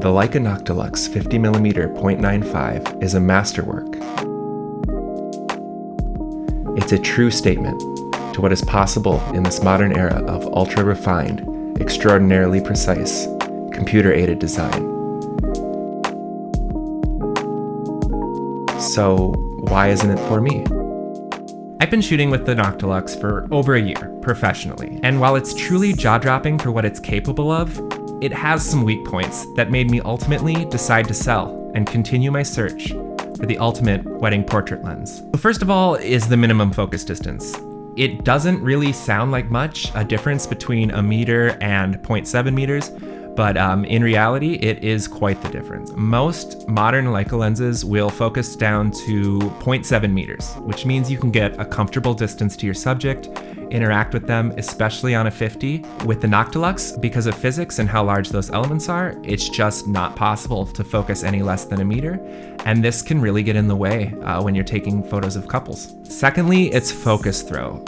The Leica Noctilux 50mm 0.95 is a masterwork. It's a true statement to what is possible in this modern era of ultra-refined, extraordinarily precise, computer-aided design. So why isn't it for me? I've been shooting with the Noctilux for over a year, professionally, and while it's truly jaw-dropping for what it's capable of, it has some weak points that made me ultimately decide to sell and continue my search for the ultimate wedding portrait lens. First of all is the minimum focus distance. It doesn't really sound like much, a difference between a meter and 0.7 meters, but in reality, it is quite the difference. Most modern Leica lenses will focus down to 0.7 meters, which means you can get a comfortable distance to your subject, interact with them, especially on a 50. With the Noctilux, because of physics and how large those elements are, it's just not possible to focus any less than a meter, and this can really get in the way when you're taking photos of couples. Secondly, it's focus throw.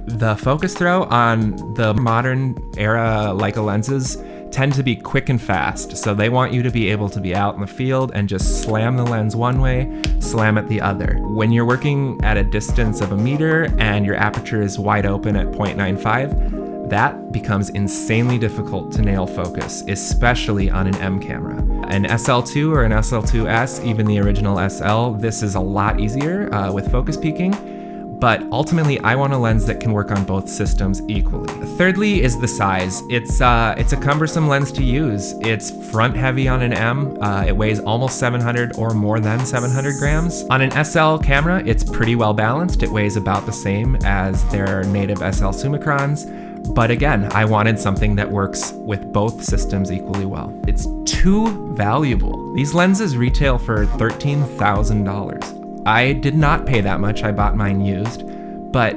The focus throw on the modern era Leica lenses tend to be quick and fast, so they want you to be able to be out in the field and just slam the lens one way, slam it the other. When you're working at a distance of a meter and your aperture is wide open at 0.95, that becomes insanely difficult to nail focus, especially on an M camera. An SL2 or an SL2S, even the original SL, this is a lot easier with focus peaking. But ultimately, I want a lens that can work on both systems equally. Thirdly is the size. It's a cumbersome lens to use. It's front heavy on an M. It weighs almost 700 or more than 700 grams. On an SL camera, it's pretty well balanced. It weighs about the same as their native SL Summicrons. But again, I wanted something that works with both systems equally well. It's too valuable. These lenses retail for $13,000. I did not pay that much, I bought mine used, but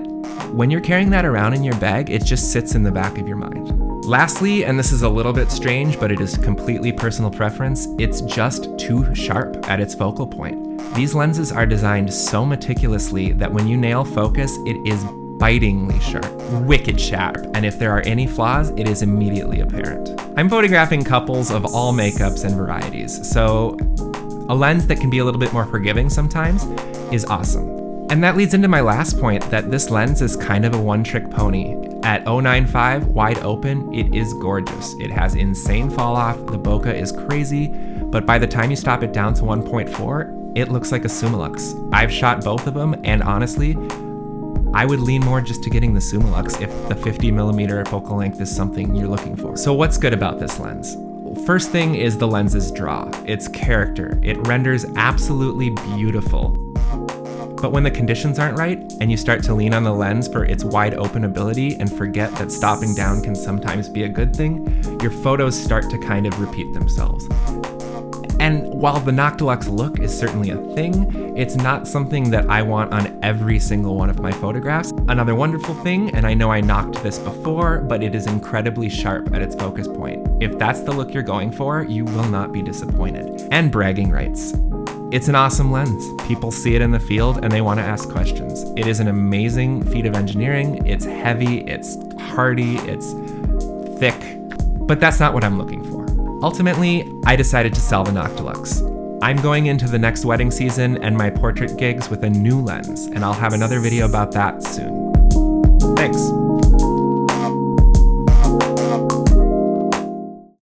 when you're carrying that around in your bag, it just sits in the back of your mind. Lastly, and this is a little bit strange, but it is completely personal preference, it's just too sharp at its focal point. These lenses are designed so meticulously that when you nail focus, it is bitingly sharp, wicked sharp, and if there are any flaws, it is immediately apparent. I'm photographing couples of all makeups and varieties, so a lens that can be a little bit more forgiving sometimes is awesome. And that leads into my last point, that this lens is kind of a one-trick pony. At 0.95, wide open, it is gorgeous. It has insane fall off, the bokeh is crazy, but by the time you stop it down to 1.4, it looks like a Summilux. I've shot both of them, and honestly, I would lean more just to getting the Summilux if the 50mm focal length is something you're looking for. So what's good about this lens? First thing is the lens's draw, its character. It renders absolutely beautiful. But when the conditions aren't right and you start to lean on the lens for its wide open ability and forget that stopping down can sometimes be a good thing, your photos start to kind of repeat themselves. And while the Noctilux look is certainly a thing, it's not something that I want on every single one of my photographs. Another wonderful thing, and I know I knocked this before, but it is incredibly sharp at its focus point. If that's the look you're going for, you will not be disappointed. And bragging rights. It's an awesome lens. People see it in the field and they want to ask questions. It is an amazing feat of engineering. It's heavy, it's hardy, it's thick, but that's not what I'm looking for. Ultimately, I decided to sell the Noctilux. I'm going into the next wedding season and my portrait gigs with a new lens, and I'll have another video about that soon. Thanks.